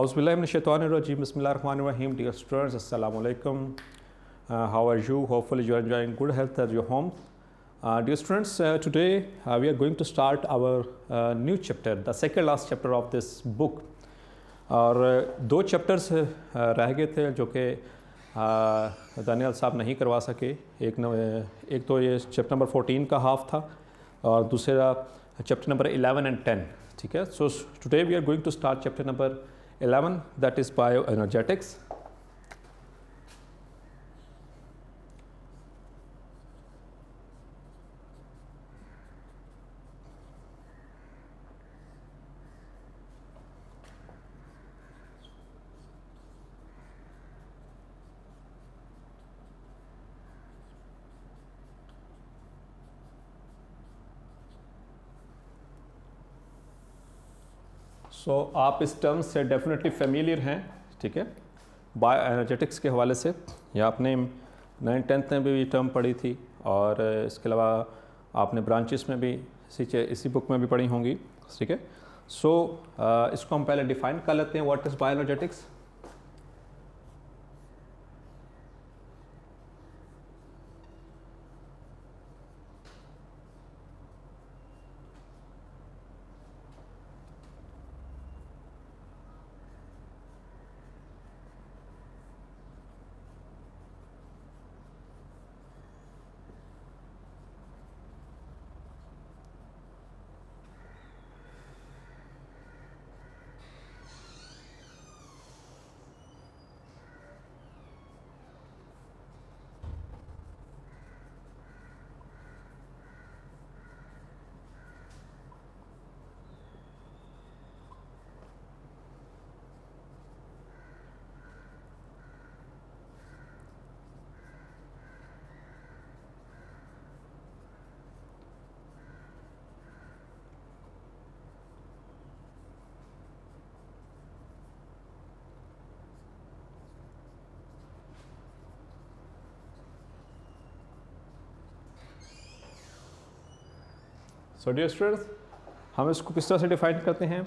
Auzubillahiminash-shaytanir-rajim. Bismillahir-rahmanir-rahim. Dear students, Assalamu alaikum. How are you? Hopefully you are enjoying good health at your home. Dear students, today we are going to start our new chapter, the second last chapter of this book. और दो chapters रह गए थे जो कि Daniel साहब नहीं करवा सके. एक तो ये चैप्टर नंबर 14 का हाफ था और दूसरा चैप्टर नंबर 11 and 10. ठीक है. So today we are going to start chapter number 11, that is bioenergetics. So आप इस टर्म से डेफिनेटली फेमिलियर हैं. ठीक है. बायो एनर्जेटिक्स के हवाले से या आपने 9th-10th में भी ये टर्म पढ़ी थी और इसके अलावा आपने ब्रांचेस में भी इसी बुक में भी पढ़ी होंगी. ठीक है. सो इसको हम पहले डिफाइन कर लेते हैं. What is bioenergetics? So dear students, हम इसको किस तरह से डिफाइन करते हैं?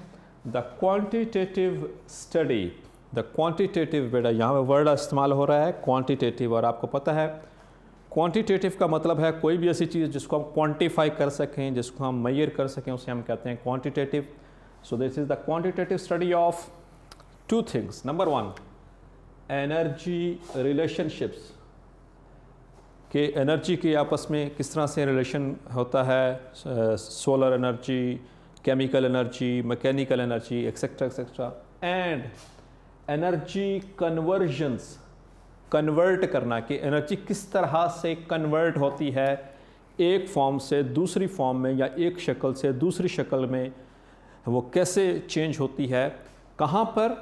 The quantitative study. The quantitative, बेटा यहाँ पे वर्ड इस्तेमाल हो रहा है क्वांटिटेटिव, और आपको पता है क्वांटिटेटिव का मतलब है कोई भी ऐसी चीज़ जिसको हम क्वांटिफाई कर सकें, जिसको हम मेजर कर सकें, उसे हम कहते हैं quantitative. So this is the quantitative study of two things. Number 1, energy relationships, कि एनर्जी के आपस में किस तरह से रिलेशन होता है. Solar energy, chemical energy, mechanical energy, etcetera etcetera. And energy convergence, convert करना, कि एनर्जी किस तरह से कन्वर्ट होती है एक फॉर्म से दूसरी फॉर्म में या एक शक्ल से दूसरी शक्ल में, वो कैसे चेंज होती है, कहाँ पर?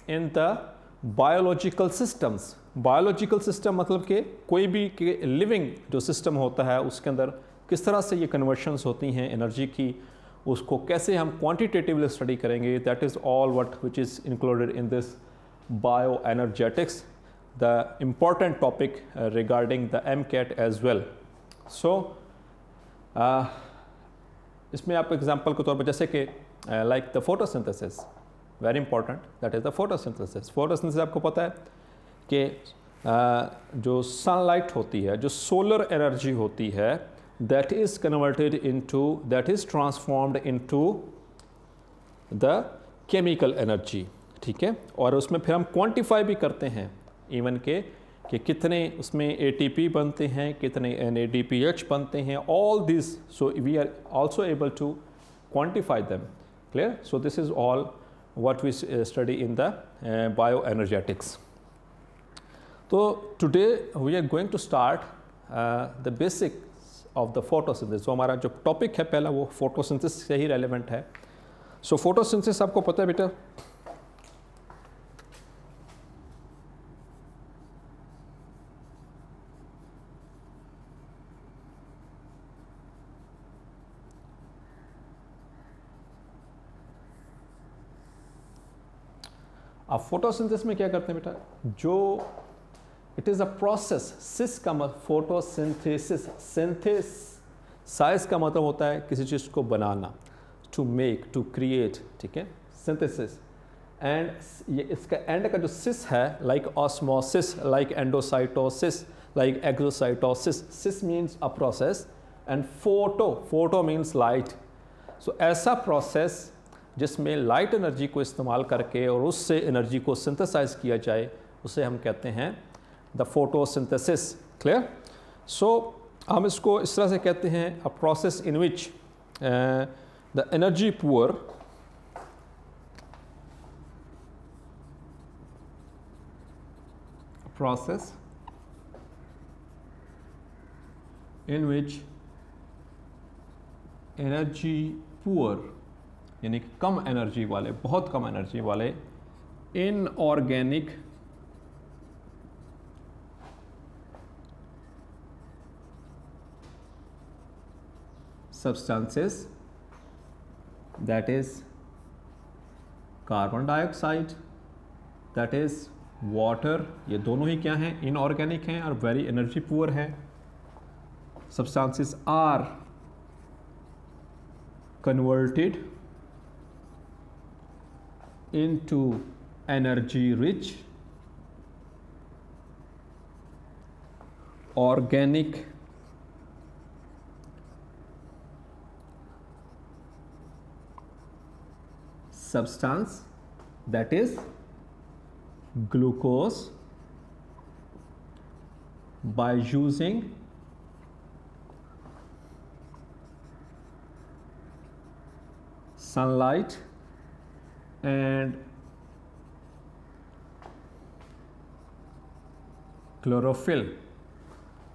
In the biological systems. Biological system मतलब कि कोई भी के लिविंग जो सिस्टम होता है उसके अंदर किस तरह से ये कन्वर्शंस होती हैं एनर्जी की, उसको कैसे हम क्वांटिटेटिवली स्टडी करेंगे. That is all what which is included in this bioenergetics, the important topic regarding the MCAT as well. So इसमें आप एग्जांपल के तौर पर जैसे कि like the photosynthesis, very important, that is the photosynthesis. Photosynthesis आपको पता है कि जो सनलाइट होती है, जो सोलर एनर्जी होती है, that is converted into, that is transformed into the chemical energy. ठीक है. और उसमें फिर हम क्वांटिफाई भी करते हैं इवन के कि कितने उसमें ATP बनते हैं, कितने NADPH बनते हैं, all this. So we are also able to quantify them. Clear? So this is all what we study in the bioenergetics. तो today we are going to start the basics of the photosynthesis. तो हमारा जो topic है पहला वो photosynthesis से ही relevant है. सो photosynthesis आपको पता है बेटा, आप फोटोसिंथेसिस में क्या करते हैं बेटा? जो इट इज़ अ प्रोसेस. सिस का मतलब फोटोसिंथेसिस, सिंथेसाइज का मतलब होता है किसी चीज़ को बनाना, टू मेक, टू क्रिएट. ठीक है. सिंथेसिस. एंड ये इसका एंड का जो सिस है, like osmosis, like endocytosis, like exocytosis, sis means a process and photo means light. So ऐसा प्रोसेस जिसमें लाइट एनर्जी को इस्तेमाल करके और उससे एनर्जी को सिंथेसाइज किया जाए, उसे हम कहते हैं द फोटोसिंथेसिस। क्लियर? सो हम इसको इस तरह से कहते हैं, a process in which the energy poor process in which energy poor यानी कि कम एनर्जी वाले, बहुत कम एनर्जी वाले inorganic substances, that is carbon dioxide, that is water, ये दोनों ही क्या हैं? इनऑर्गेनिक हैं और वेरी एनर्जी पुअर हैं। Substances are converted into energy rich organic substance, that is glucose, by using sunlight and chlorophyll.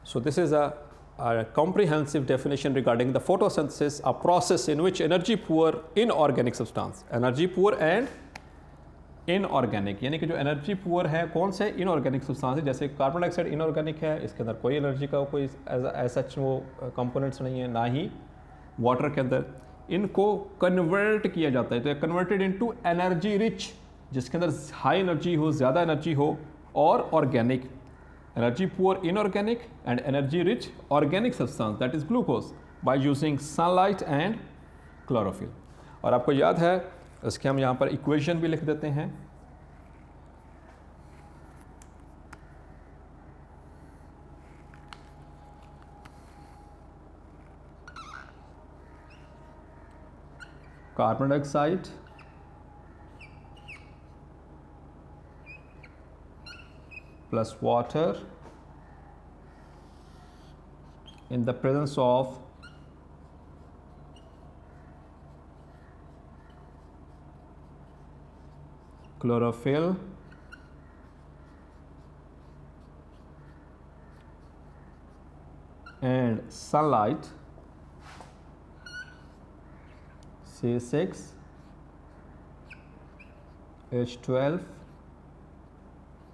So this is a comprehensive definition regarding the photosynthesis, a process in which energy poor inorganic substance, energy poor and inorganic, यानी कि जो energy poor है कौन से inorganic substance है, जैसे carbon dioxide inorganic है, इसके अंदर कोई एनर्जी का कोई ऐसा वो कंपोनेंट्स नहीं है, ना ही वाटर के अंदर, इनको कन्वर्ट किया जाता है, तो कन्वर्टेड इनटू एनर्जी रिच, जिसके अंदर हाई एनर्जी हो, ज़्यादा एनर्जी हो, और organic, energy poor inorganic and energy rich organic substance, that is glucose, by using sunlight and chlorophyll. और आपको याद है इसके हम यहाँ पर इक्वेशन भी लिख देते हैं। Carbon dioxide plus water in the presence of chlorophyll and sunlight, C6 H12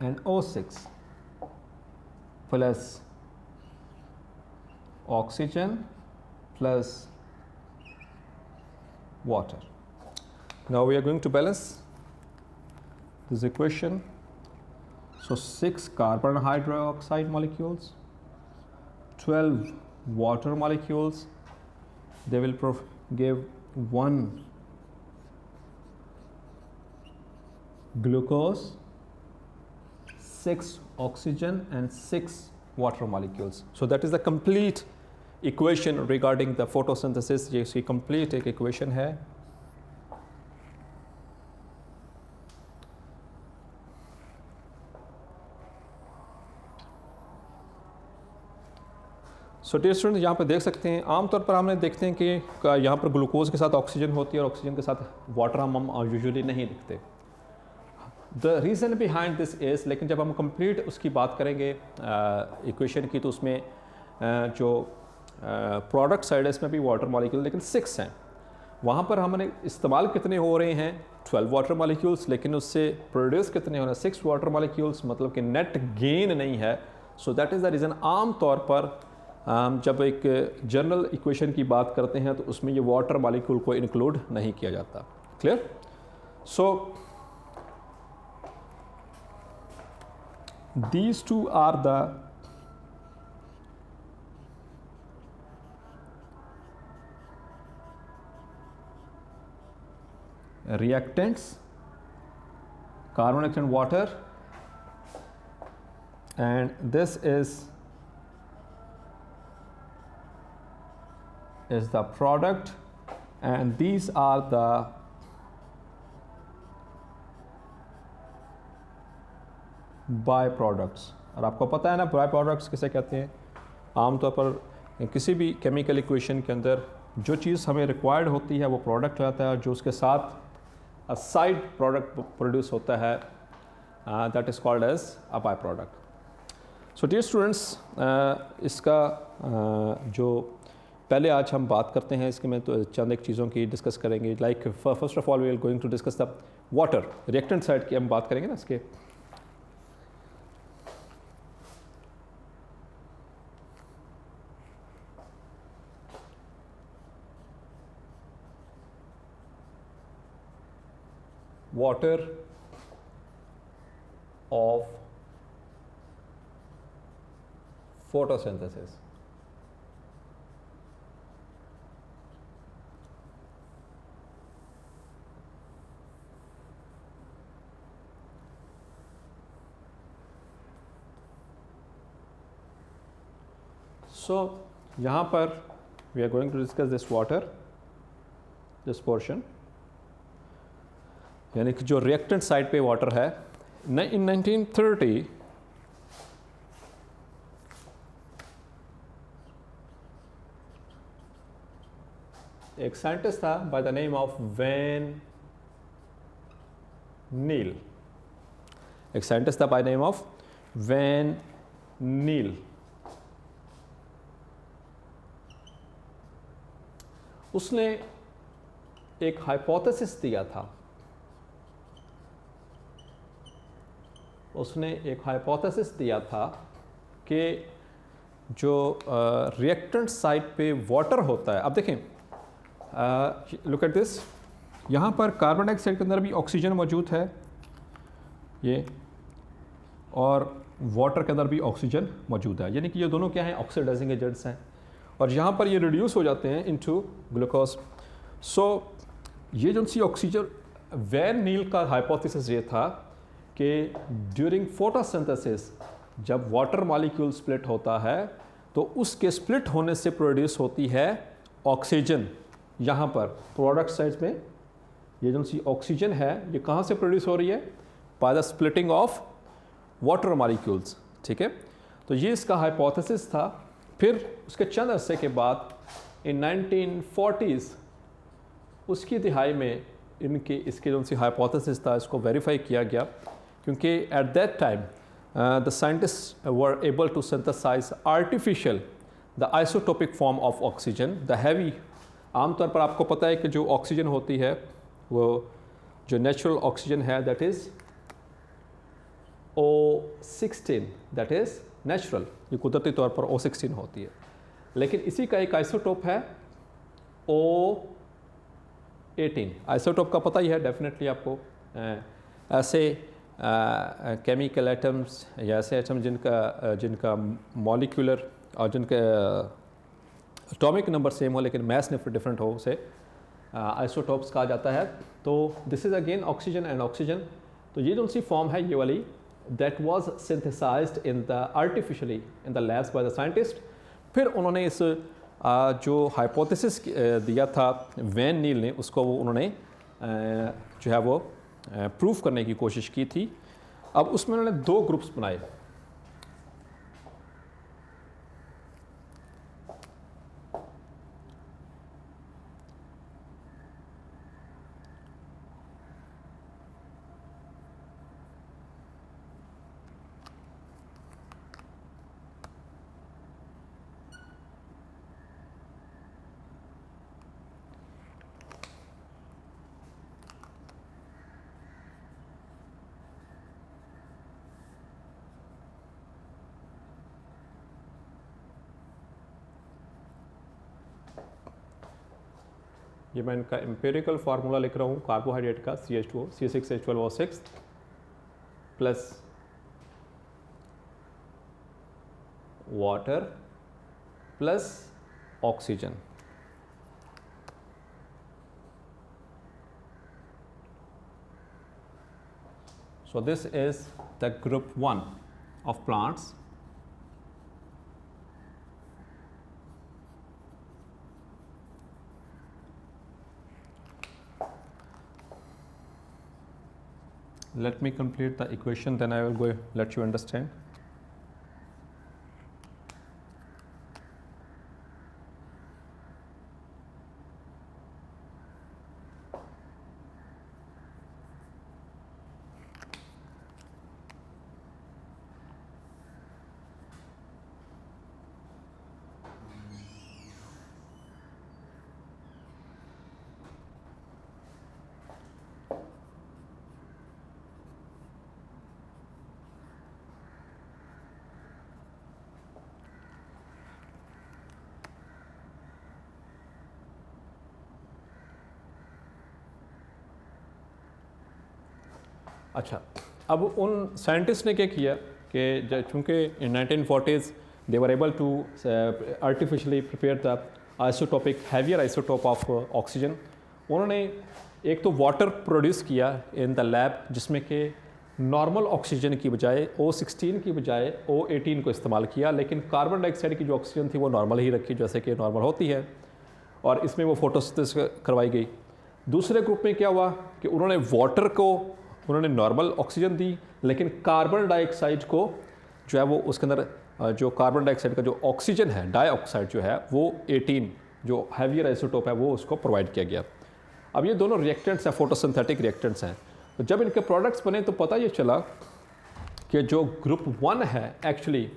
and O6 plus oxygen plus water. Now we are going to balance this equation. So 6 carbon hydroxide molecules, 12 water molecules, they will give 1 glucose, 6 oxygen and 6 water molecules. So that is the complete equation regarding the photosynthesis. ये इसकी complete एक equation है। So dear student, यहाँ पर देख सकते हैं आमतौर पर हमने देखते हैं कि यहाँ पर ग्लूकोज के साथ ऑक्सीजन होती है और ऑक्सीजन के साथ वाटर हम यूजुअली नहीं देखते। The reason behind this is, लेकिन जब हम कंप्लीट उसकी बात करेंगे इक्वेशन की, तो उसमें जो प्रोडक्ट साइड है इसमें भी वाटर मॉलिक्यूल लेकिन 6 हैं। वहाँ पर हमने इस्तेमाल कितने हो रहे हैं? 12 वाटर मॉलिक्यूल्स, लेकिन उससे प्रोड्यूस कितने हो रहे हैं? 6 वाटर मॉलिक्यूल्स, मतलब कि नेट गेन नहीं है। So that is the reason आम तौर पर जब एक जनरल इक्वेशन की बात करते हैं तो उसमें ये वाटर मॉलिक्यूल को इंक्लूड नहीं किया जाता। Clear? So these two are the reactants carbon dioxide and water, and this is the product, and these are the by products. और आपको पता है ना बाय प्रोडक्ट्स किसे कहते हैं। आमतौर पर किसी भी केमिकल इक्वेशन के अंदर जो चीज़ हमें रिक्वायर्ड होती है वो प्रोडक्ट रहता है, और जो उसके साथ साइड प्रोडक्ट प्रोड्यूस होता है that is called as a by product. So dear students, इसका जो पहले आज हम बात करते हैं इसके में तो चंद एक चीज़ों की डिस्कस करेंगे। Like first of all we are going to discuss the water, reactant side की हम बात करेंगे ना इसके। water of photosynthesis। So यहाँ पर we are going to discuss this water, this portion, यानी कि जो रिएक्टेंट साइड पे वाटर है। इन 1930 एक साइंटिस्ट था by the name of Van Niel, एक साइंटिस्ट था by name of Van Niel. उसने एक हाइपोथेसिस दिया था, उसने एक हाइपोथेसिस दिया था कि जो रिएक्टेंट साइड पे वाटर होता है। अब देखें, लुक एट दिस, यहाँ पर कार्बन डाइऑक्साइड के अंदर भी ऑक्सीजन मौजूद है ये, और वाटर के अंदर भी ऑक्सीजन मौजूद है, यानी कि ये दोनों क्या हैं, ऑक्सीडाइजिंग एजेंट्स हैं, और यहाँ पर ये रिड्यूस हो जाते हैं इनटू ग्लूकोज। सो ये जो सी ऑक्सीजन, वैन नील का हाइपोथेसिस ये था कि ड्यूरिंग फोटोसिंथेसिस जब वाटर मॉलिक्यूल स्प्लिट होता है तो उसके स्प्लिट होने से प्रोड्यूस होती है ऑक्सीजन। यहाँ पर प्रोडक्ट साइड में ये जो सी ऑक्सीजन है ये कहाँ से प्रोड्यूस हो रही है, by the splitting of water molecules. ठीक है, तो ये इसका हाइपोथेसिस था। फिर उसके चंद अरसे के बाद इन 1940s उसकी दिहाई में इसके जो सी हाइपोथेसिस था इसको वेरीफाई किया गया, क्योंकि at that time the scientist were able to synthesise artificial the isotopic form of oxygen, the heavy. आमतौर पर आपको पता है कि जो ऑक्सीजन होती है वो जो नेचुरल ऑक्सीजन है that is O16, that is natural, ये कुदरती तौर पर O16 होती है। लेकिन इसी का एक आइसोटोप है O18। आइसोटोप का पता ही है डेफिनेटली आपको। ऐसे केमिकल एटम्स या ऐसे एटम जिनका मॉलिक्यूलर और जिनका एटॉमिक नंबर सेम हो लेकिन मैस डिफरेंट हो, उसे आइसोटोप्स कहा जाता है। तो this is again oxygen and oxygen. तो ये जो सी फॉर्म है ये वाली, that was synthesised in the artificially in the labs by the scientist. फिर उन्होंने इस जो हाइपोथेसिस दिया था वैन नील ने, उसको वो उन्होंने जो है वो प्रूफ करने की कोशिश की थी। अब उसमें उन्होंने दो ग्रुप्स बनाए। ये मैं इनका एम्पेरिकल फार्मूला लिख रहा हूँ कार्बोहाइड्रेट का, CH2O C6H12O6 plus water plus oxygen. So this is the group 1 of plants. Let me complete the equation, then I will go let you understand. अच्छा, अब उन साइंटिस्ट ने क्या किया कि चूँकि in 1940s they were able to artificially prepare the isotopic heavier isotope of oxygen. उन्होंने एक तो वाटर प्रोड्यूस किया इन द लैब जिसमें कि नॉर्मल ऑक्सीजन की बजाय O16 की बजाय O18 को इस्तेमाल किया, लेकिन कार्बन डाइऑक्साइड की जो ऑक्सीजन थी वो नॉर्मल ही रखी जैसे कि नॉर्मल होती है, और इसमें वो फोटोसिंथेसिस करवाई गई। दूसरे ग्रुप में क्या हुआ कि उन्होंने वाटर को उन्होंने नॉर्मल ऑक्सीजन दी, लेकिन कार्बन डाइऑक्साइड को जो है वो उसके अंदर जो कार्बन डाइऑक्साइड का जो ऑक्सीजन है डाइऑक्साइड जो है वो 18 जो हैवियर आइसोटोप है वो उसको प्रोवाइड किया गया। अब ये दोनों रिएक्टेंट्स हैं, फोटोसिंथेटिक रिएक्टेंट्स हैं। तो जब इनके प्रोडक्ट्स बने तो पता ये चला कि जो ग्रुप 1 है एक्चुअली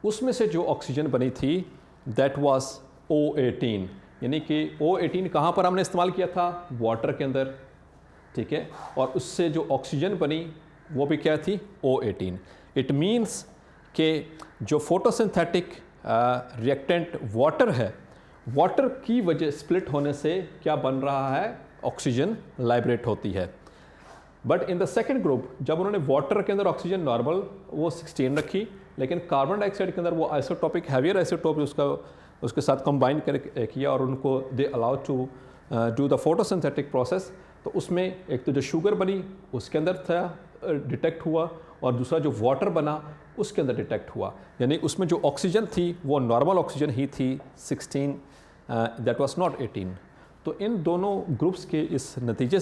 उसमें से जो ऑक्सीजन बनी थी दैट वाज O18, यानी कि O18 कहाँ पर हमने इस्तेमाल किया था? वाटर के अंदर, ठीक है। और उससे जो ऑक्सीजन बनी वो भी क्या थी? O18। इट मीन्स कि जो फोटोसिंथेटिक रिएक्टेंट वाटर है, वाटर की वजह स्प्लिट होने से क्या बन रहा है? ऑक्सीजन लाइब्रेट होती है। But in the second group जब उन्होंने वाटर के अंदर ऑक्सीजन नॉर्मल वो 16 रखी, लेकिन कार्बन डाइऑक्साइड के अंदर वो आइसोटॉपिक हैवियर आइसोटोप उसके साथ कंबाइन कर किया और उनको they allow to do the photosynthetic process. तो उसमें एक तो जो शुगर बनी उसके अंदर था डिटेक्ट हुआ, और दूसरा जो वाटर बना उसके अंदर डिटेक्ट हुआ, यानी उसमें जो ऑक्सीजन थी वो नॉर्मल ऑक्सीजन ही थी 16, दैट वाज नॉट 18। तो इन दोनों ग्रुप्स के इस नतीजे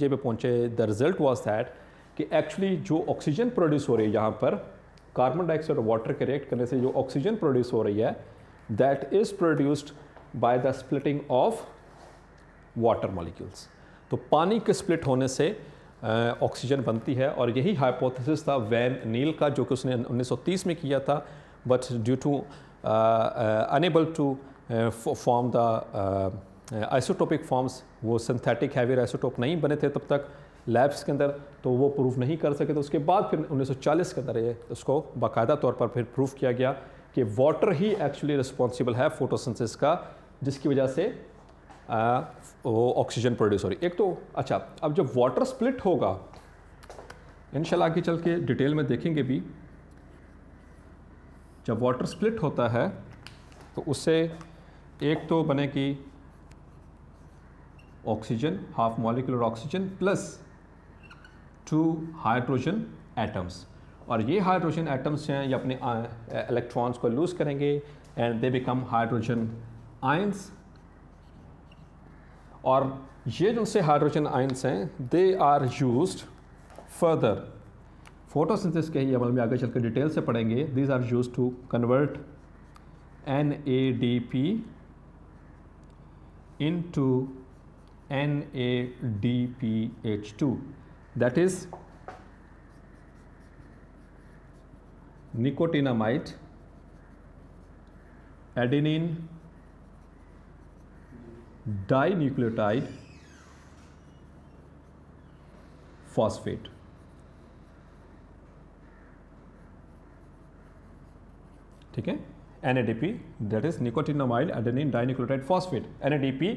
पे पहुँचे। द रिजल्ट वाज दैट कि एक्चुअली जो ऑक्सीजन प्रोड्यूस हो रही है यहाँ पर कार्बन डाइऑक्साइड और वाटर के रिएक्ट करने से जो ऑक्सीजन प्रोड्यूस हो रही है that is produced by the splitting of water molecules. तो पानी के स्प्लिट होने से ऑक्सीजन बनती है, और यही हाइपोथेसिस था वैन नील का जो कि उसने 1930 में किया था, but due to unable to form the isotopic forms, वो सिंथेटिक हैवियर आइसोटोप नहीं बने थे तब तक लैब्स के अंदर, तो वो प्रूफ नहीं कर सके। तो उसके बाद फिर 1940 के अंदर ये उसको बाकायदा तौर पर फिर प्रूफ किया गया कि वाटर ही एक्चुअली रिस्पॉन्सिबल है फोटोसिंथेसिस का, जिसकी वजह से वो ऑक्सीजन प्रोड्यूस हो रही। एक तो अच्छा, अब जब वाटर स्प्लिट होगा इंशाल्लाह आगे चल के डिटेल में देखेंगे भी, जब वाटर स्प्लिट होता है तो उससे एक तो बनेगी oxygen, half molecular oxygen plus 2 hydrogen atoms, और ये हाइड्रोजन एटम्स हैं ये अपने इलेक्ट्रॉन्स को लूज करेंगे and they become hydrogen ions. और ये जो से हाइड्रोजन आयंस हैं they are used further photosynthesis के ही अमल में आगे चल कर डिटेल से पढ़ेंगे। These are used to convert NADP into NADPH2, that is nicotinamide adenine dinucleotide phosphate। ठीक है, NADP that is nicotinamide adenine dinucleotide phosphate, NADP।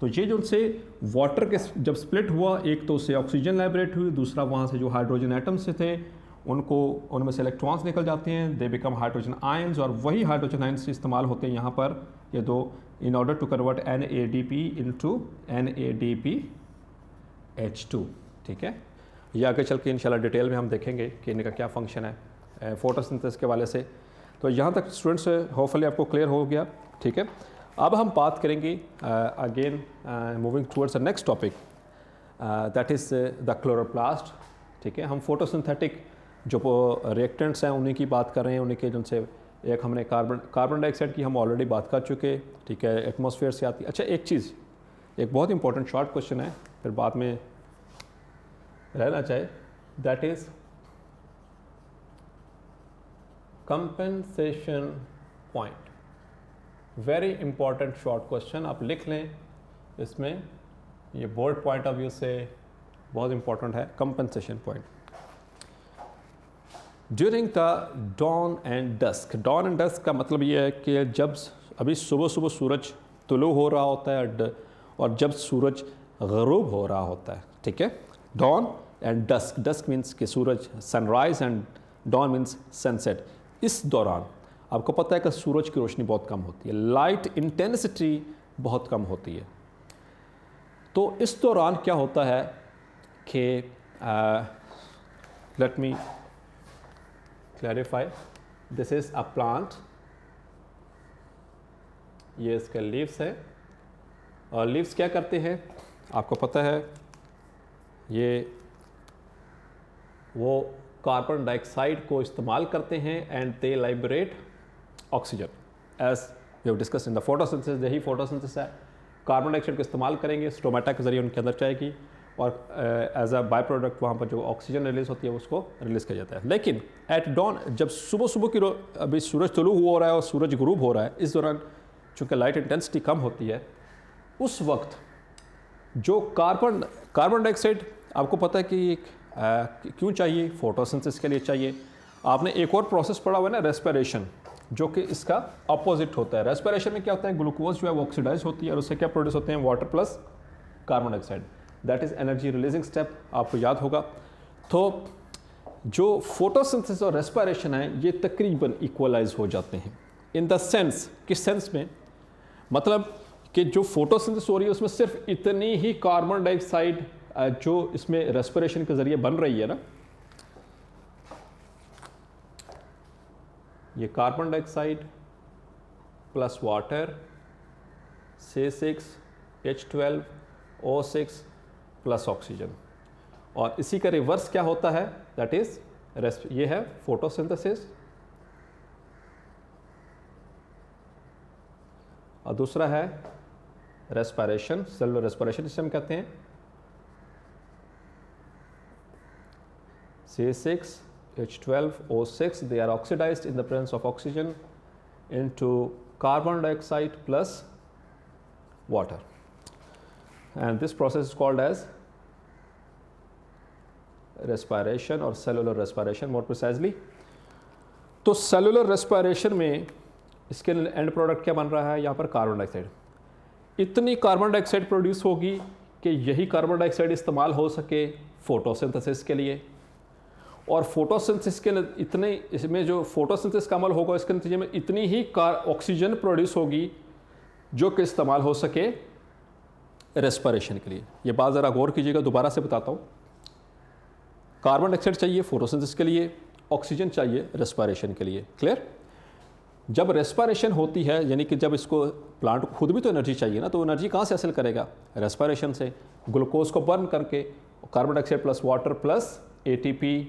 तो ये जो उनसे वाटर के जब स्प्लिट हुआ, एक तो उससे ऑक्सीजन लाइब्रेट हुई, दूसरा वहाँ से जो हाइड्रोजन एटम्स से थे उनको उनमें से इलेक्ट्रॉन्स निकल जाते हैं, दे बिकम हाइड्रोजन आयंस, और वही हाइड्रोजन आयंस इस्तेमाल होते हैं यहाँ पर ये दो in order to convert NADP into NADPH2। ठीक है, ये आगे चल के इंशाल्लाह डिटेल में हम देखेंगे कि इनका क्या फंक्शन है फोटोसिंथेसिस के वाले से। तो यहाँ तक स्टूडेंट्स होपफुली आपको क्लियर हो गया, ठीक है। अब हम बात करेंगे again moving towards the next topic, that is the chloroplast, ठीक है। हम फोटोसिंथेटिक जो रिएक्टेंट्स हैं उन्हीं की बात कर रहे हैं, उन्हीं के जिनसे एक हमने कार्बन डाइऑक्साइड की हम ऑलरेडी बात कर चुके, ठीक है, एटमॉस्फेयर से आती। अच्छा, एक चीज़, एक बहुत इंपॉर्टेंट शॉर्ट क्वेश्चन है, फिर बाद में रहना चाहे, that is compensation point. Very important short question, आप लिख लें इसमें, ये बोर्ड पॉइंट ऑफ व्यू से बहुत इंपॉर्टेंट है। Compensation point during the dawn and dusk. Dawn and dusk का मतलब ये है कि जब अभी सुबह सुबह सूरज तुलू हो रहा होता है और जब सूरज गरूब हो रहा होता है, ठीक है। Dawn and dusk, dusk means कि सूरज, sunrise, and dawn means sunset. इस दौरान आपको पता है कि सूरज की रोशनी बहुत कम होती है, लाइट इंटेंसिटी बहुत कम होती है। तो इस दौरान क्या होता है कि let me clarify, this is a plant, ये इसके लीव्स है, और लीव्स क्या करते हैं आपको पता है, ये वो कार्बन डाइऑक्साइड को इस्तेमाल करते हैं and they liberate oxygen, as we have discuss in the photosynthesis. यही फोटोसिंथेसिस है, कार्बन डाइऑक्साइड को इस्तेमाल करेंगे, स्टोमेटा के जरिए उनके अंदर जाएगी और एज अ बाय प्रोडक्ट वहाँ पर जो ऑक्सीजन रिलीज होती है उसको रिलीज किया जाता है। लेकिन एट डॉन, जब सुबह सुबह की अभी सूरज तुलू हो रहा है और सूरज गुरूब हो रहा है, इस दौरान चूँकि लाइट इंटेंसिटी कम होती है, उस वक्त जो कार्बन डाइऑक्साइड आपको पता है कि क्यों चाहिए, फोटोसिंथेसिस के लिए चाहिए। आपने एक और प्रोसेस पढ़ा हुआ है ना, रेस्पिरेशन, जो कि इसका अपोजिट होता है। रेस्पिरेशन में क्या होता है, ग्लूकोज जो है वो ऑक्सीडाइज होती है और उससे क्या प्रोड्यूस होते हैं, water plus carbon dioxide, that is energy releasing step, आपको याद होगा। तो जो फोटोसिंथेसिस और रेस्पिरेशन है ये तकरीबन इक्वलाइज हो जाते हैं इन द सेंस, किस सेंस में, मतलब कि जो फोटोसिंथेसिस हो रही है उसमें सिर्फ इतनी ही कार्बन डाइऑक्साइड जो इसमें रेस्पिरेशन के जरिए बन रही है ना, ये carbon dioxide plus water C6H12O6 plus oxygen, और इसी का रिवर्स क्या होता है, दैट इज ये है फोटोसिंथेसिस, और दूसरा है रेस्पिरेशन, सेलुलर रेस्पिरेशन जिसे हम कहते हैं। C6H12O6, they are oxidized in the presence of oxygen into carbon dioxide plus water, and this process is called as respiration or cellular respiration more precisely। तो सेलुलर रेस्पिरेशन में इसके and product क्या बन रहा है, यहाँ पर कार्बन डाइऑक्साइड। इतनी कार्बन डाइऑक्साइड प्रोड्यूस होगी कि यही कार्बन डाइऑक्साइड इस्तेमाल हो सके फोटोसिंथेसिस के लिए, और फोटोसिंथेसिस के इतने, इसमें जो फोटोसिंथेसिस का अमल होगा इसके नतीजे में इतनी ही ऑक्सीजन प्रोड्यूस होगी जो कि इस्तेमाल हो सके रेस्पिरेशन के लिए। ये बात ज़रा गौर कीजिएगा, दोबारा से बताता हूँ। कार्बन डाइऑक्साइड चाहिए फोटोसिंथेसिस के लिए, ऑक्सीजन चाहिए रेस्पिरेशन के लिए, क्लियर। जब रेस्पिरेशन होती है, यानी कि जब इसको प्लांट को खुद भी तो एनर्जी चाहिए ना, तो एनर्जी कहाँ से हासिल करेगा, रेस्पिरेशन से, ग्लूकोज को बर्न करके, carbon dioxide plus water plus ATP।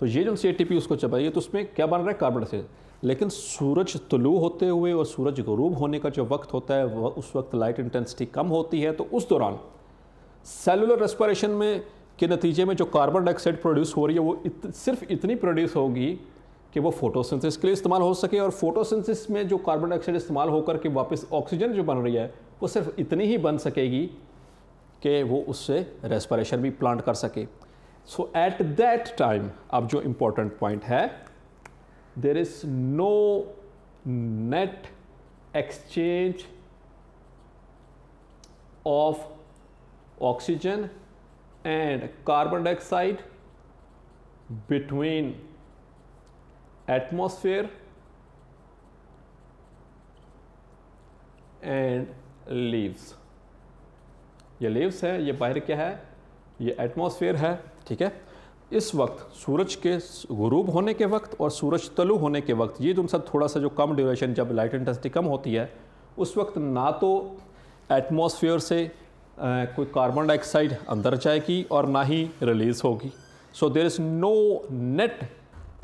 तो ये जो ATP उसको चबाइए तो उसमें क्या बन रहा है, कार्बन डाइऑक्साइड। लेकिन सूरज तुलू होते हुए और सूरज गरूब होने का जो वक्त होता है वह उस वक्त लाइट इंटेंसिटी कम होती है, तो उस दौरान सेलुलर रेस्पिरेशन में के नतीजे में जो कार्बन डाइऑक्साइड प्रोड्यूस हो रही है वो सिर्फ इतनी प्रोड्यूस होगी कि वो फोटोसिंथेसिस के लिए इस्तेमाल हो सके, और फोटोसिंथेसिस में जो कार्बन डाइऑक्साइड इस्तेमाल होकर के वापस ऑक्सीजन जो बन रही है वो सिर्फ इतनी ही बन सकेगी कि वो उससे रेस्पिरेशन भी प्लांट कर सके। सो एट दैट टाइम, अब जो इम्पोर्टेंट पॉइंट है, there is no net exchange of oxygen and carbon dioxide between atmosphere and leaves। ये leaves है, ये बाहर क्या है, ये एटमॉस्फेयर है, ठीक है। इस वक्त सूरज के गुरूब होने के वक्त और सूरज तलु होने के वक्त, ये तुम सब थोड़ा सा जो कम ड्यूरेशन, जब लाइट इंटेंसिटी कम होती है उस वक्त ना तो एटमॉस्फेयर से कोई कार्बन डाइऑक्साइड अंदर जाएगी और ना ही रिलीज होगी। So there is no net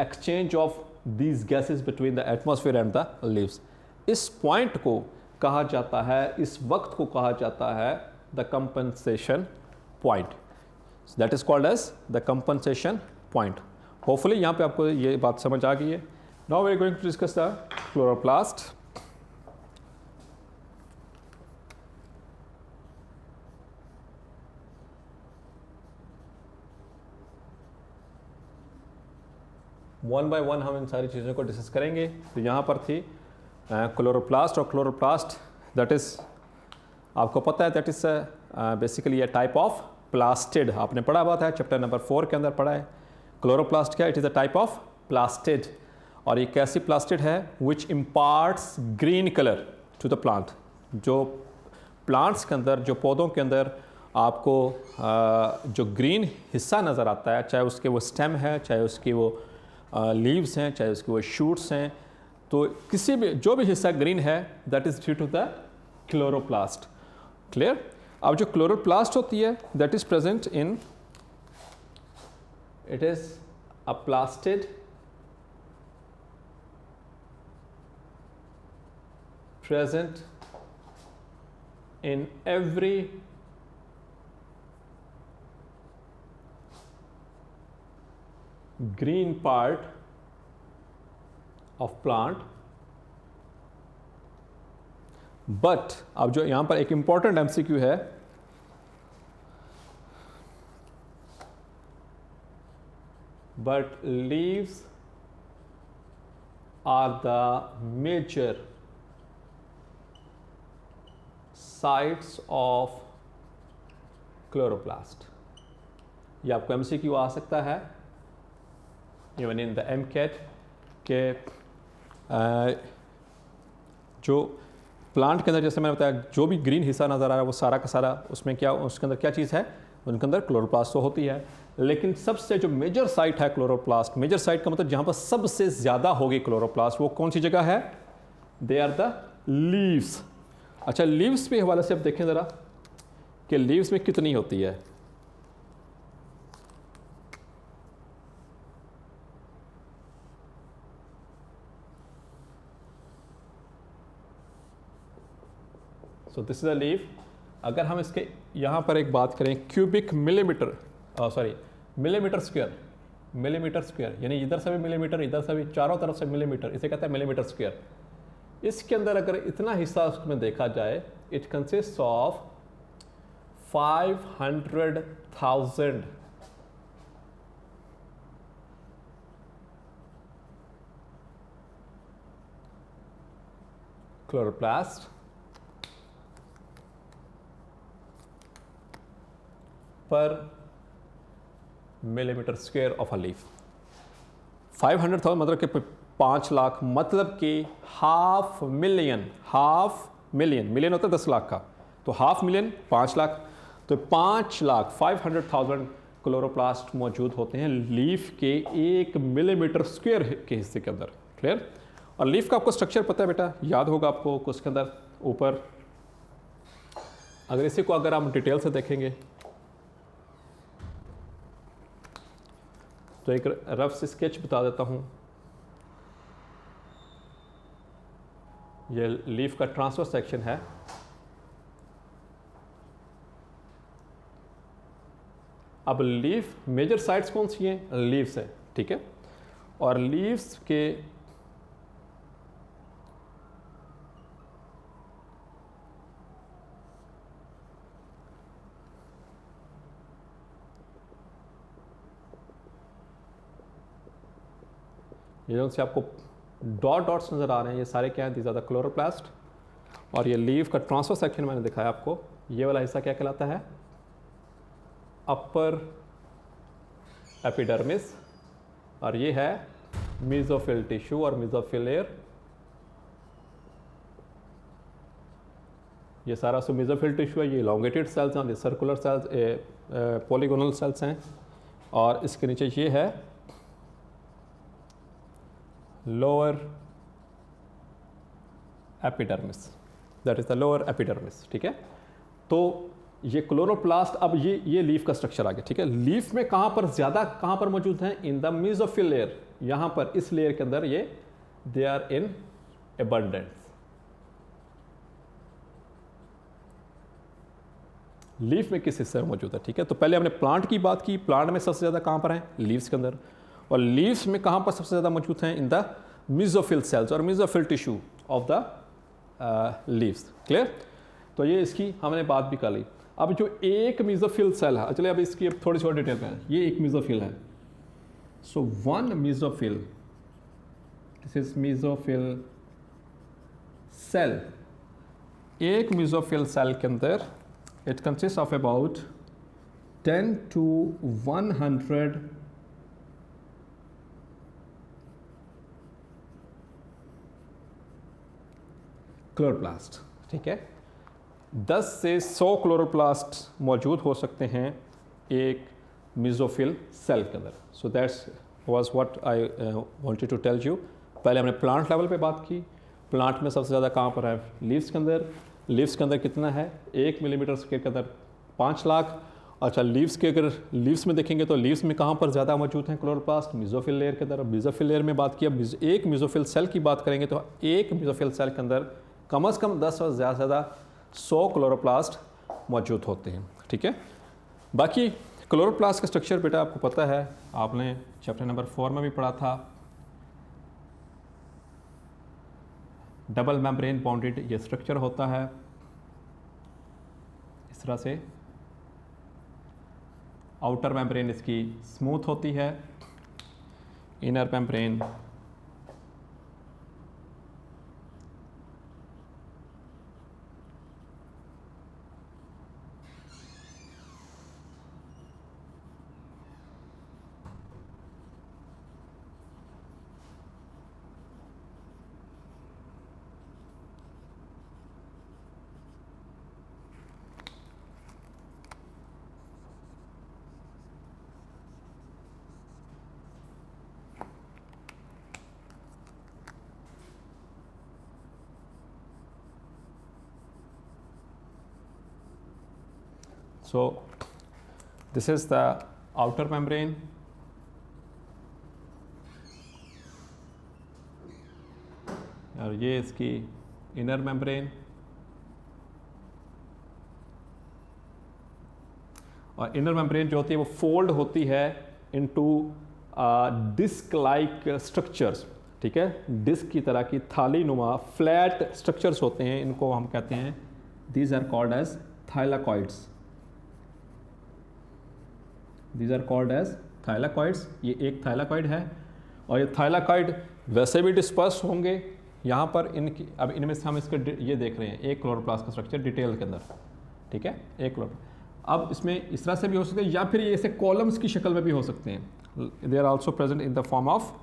exchange of these gases between the atmosphere and the leaves. इस पॉइंट को कहा जाता है, इस वक्त को कहा जाता है the compensation point. That is called as the compensation point. Hopefully यहाँ पे आपको ये बात समझ आ गई है। Now we are going to discuss the chloroplast. One by one हम इन सारी चीज़ों को डिस्कस करेंगे। तो यहाँ पर थी क्लोरोप्लास्ट, और क्लोरोप्लास्ट दैट इज़ आपको पता है that is basically A type of plastid. आपने पढ़ा हुआ था चैप्टर नंबर 4 के अंदर पढ़ा है। क्लोरोप्लास्ट क्या, it is a type of plastid, और ये कैसी प्लास्टिड है which imparts green colour to the plant. जो प्लांट्स के अंदर, जो पौधों के अंदर आपको जो ग्रीन हिस्सा नज़र आता है, चाहे उसके वो स्टेम है, चाहे उसकी वो लीव्स हैं, चाहे उसके वो शूट्स हैं, तो किसी भी जो भी हिस्सा ग्रीन है that is due to the chloroplast. Clear. अब जो क्लोरोप्लास्ट होती है that is present in, it is a plastid present in every green part of plant, but अब जो यहाँ पर एक important MCQ है, but leaves are the major sites of chloroplast। ये आपको MCQ आ सकता है इवन इन द MCAT के जो प्लांट के अंदर, जैसे मैंने बताया, जो भी ग्रीन हिस्सा नज़र आ रहा है वो सारा का सारा, उसमें क्या, उसके अंदर क्या चीज़ है, उनके अंदर क्लोरोप्लास्ट तो होती है। लेकिन सबसे जो मेजर साइट है क्लोरोप्लास्ट, मेजर साइट का मतलब जहाँ पर सबसे ज़्यादा होगी क्लोरोप्लास्ट, वो कौन सी जगह है, दे आर द लीव्स। अच्छा, लीव्स के हवाले से अब देखें ज़रा कि लीव्स में कितनी होती है। So this is a leaf. अगर हम इसके यहाँ पर एक बात करें cubic millimetre, sorry millimetre square, यानी इधर से भी मिलीमीटर, इधर से भी, चारों तरफ से मिलीमीटर, इसे कहते हैं मिलीमीटर स्क्वायर। इसके अंदर अगर इतना हिस्सा उसमें देखा जाए, इट कंसिस्ट ऑफ 500,000 क्लोरोप्लास्ट पर millimetre square of a leaf. 500,000 मतलब कि 5 लाख, मतलब कि हाफ मिलियन, मिलियन होता है 10 लाख का, तो हाफ मिलियन 5 लाख, तो 5 लाख 500,000 क्लोरोप्लास्ट मौजूद होते हैं लीफ के 1 मिलीमीटर स्क्वायर के हिस्से के अंदर। क्लियर। और लीफ का आपको स्ट्रक्चर पता है बेटा, याद होगा आपको, उसके अंदर ऊपर, अगर इसी को अगर हम डिटेल से देखेंगे तो एक रफ से स्केच बता देता हूं। ये लीफ का ट्रांसफर सेक्शन है। अब लीफ मेजर साइट्स कौन सी हैं, लीव्स है, ठीक है। और लीव्स के ये जो से आपको डॉट्स नज़र आ रहे हैं, ये सारे क्या हैं, दीज आर द क्लोरोप्लास्ट। और ये लीफ का ट्रांसफर सेक्शन मैंने दिखाया आपको, ये वाला हिस्सा क्या कहलाता है, अपर एपिडर्मिस, और ये है मेसोफिल टिश्यू और मेसोफिल लेयर। ये सारा मेसोफिल टिश्यू है, ये इलोंगेटेड सेल्स हैं, ये सर्कुलर सेल्स, पॉलीगोनल सेल्स हैं। और इसके नीचे ये है lower epidermis, that is the lower epidermis. ठीक है, तो ये क्लोरोप्लास्ट, अब ये लीफ का स्ट्रक्चर आ गया। ठीक है, लीफ में कहां पर ज्यादा कहां पर मौजूद है? इन द मेसोफिल लेयर, यहां पर इस लेयर के अंदर ये they are in abundance. Leaf में किस हिस्से में मौजूद है? ठीक है, तो पहले हमने प्लांट की बात की, प्लांट में सबसे ज्यादा कहां पर है? लीव्स के अंदर। और लीव्स में कहां पर सबसे ज्यादा मौजूद हैं? इन द मेसोफिल सेल्स और mesophyll tissue of the leaves. Clear? तो ये इसकी हमने बात भी कर ली। अब जो एक मेसोफिल सेल है, चलिए अब इसकी थोड़ी सी और डिटेल में, ये एक मेसोफिल है। So one mesophyll, this is mesophyll cell. एक मेसोफिल सेल के अंदर it consist of about 10 to 100 chloroplast. ठीक है, 10 से 100 क्लोरोप्लास्ट मौजूद हो सकते हैं एक मेसोफिल सेल के अंदर। So that's was what I wanted to tell you. पहले हमने प्लांट लेवल पे बात की, प्लांट में सबसे ज़्यादा कहाँ पर है? लीव्स के अंदर। लीव्स के अंदर कितना है? 1 मिलीमीटर स्क्वायर के अंदर 5 लाख। अच्छा, लीव्स के अगर लीव्स में देखेंगे तो लीव्स में कहाँ पर ज़्यादा मौजूद हैं क्लोरोप्लास्ट? मेसोफिल लेयर के अंदर। मेसोफिल लेयर में बात किया, एक मेसोफिल सेल की बात करेंगे तो एक मेसोफिल सेल के अंदर कम से कम 10 और ज़्यादा से ज़्यादा 100 क्लोरोप्लास्ट मौजूद होते हैं। ठीक है, बाकी क्लोरोप्लास्ट का स्ट्रक्चर बेटा आपको पता है, आपने चैप्टर नंबर 4 में भी पढ़ा था। डबल मेम्ब्रेन बाउंडेड ये स्ट्रक्चर होता है इस तरह से। आउटर मेम्ब्रेन इसकी स्मूथ होती है, inner membrane So this is the outer membrane, और ये इसकी inner membrane, और inner membrane जो होती है वो fold होती है into disc like structures। ठीक है, डिस्क की तरह की थाली नुमा फ्लैट स्ट्रक्चर्स होते हैं, इनको हम कहते हैं these are called as thylakoids। These are called as thylakoids। ये एक thylakoid है, और ये thylakoid वैसे भी डिस्पर्स होंगे यहाँ पर इनकी। अब इनमें से हम इसके ये देख रहे हैं एक क्लोरोप्लास्ट का स्ट्रक्चर डिटेल के अंदर। ठीक है, एक क्लोरो। अब इसमें इस तरह से भी हो सकते हैं, या फिर ये ऐसे कॉलम्स की शक्ल में भी हो सकते हैं। They are also present in the form of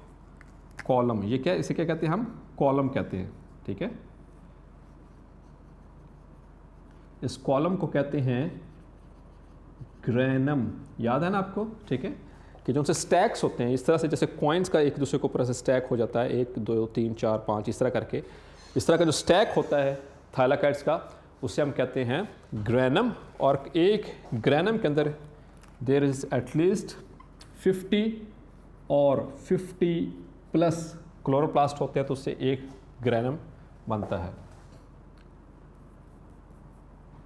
column. ये क्या, इसे क्या कहते हैं? हम कॉलम कहते हैं। ठीक है, इस कॉलम को कहते हैं ग्रेनम। याद है ना आपको? ठीक है, कि जो उनसे स्टैक्स होते हैं इस तरह से, जैसे कॉइन्स का एक दूसरे के ऊपर से स्टैक हो जाता है, 1 2 3 4 5 इस तरह करके, इस तरह का जो स्टैक होता है थाइलाकाइड्स का, उसे हम कहते हैं ग्रेनम। और एक ग्रेनम के अंदर देयर इज एटलीस्ट 50 और 50+ क्लोरोप्लास्ट होते हैं, तो उससे एक ग्रेनम बनता है।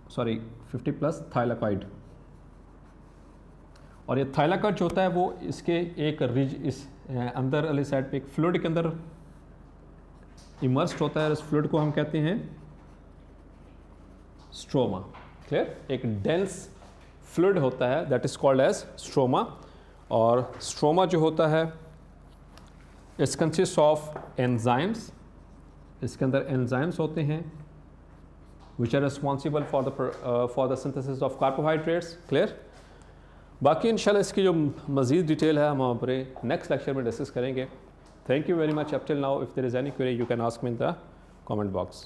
Sorry, 50+ thylakoid. और ये थाइलाकॉइड जो होता है वो इसके एक रिज इस अंदर वाली साइड पे एक फ्लूइड के अंदर इमर्स्ड होता है, और इस फ्लूइड को हम कहते हैं स्ट्रोमा। क्लियर? एक डेंस फ्लूइड होता है that is called as stroma. और स्ट्रोमा जो होता है इट्स कंसिस्ट ऑफ एंजाइम्स। इसके अंदर एंजाइम्स होते हैं which are responsible for the synthesis of carbohydrates. Clear? बाकी इंशाल्लाह इसकी जो मज़ीद डिटेल है हम हमारे नेक्स्ट लेक्चर में डिस्कस करेंगे। Thank you very much. Up till now if there is any query you can ask me in the comment box.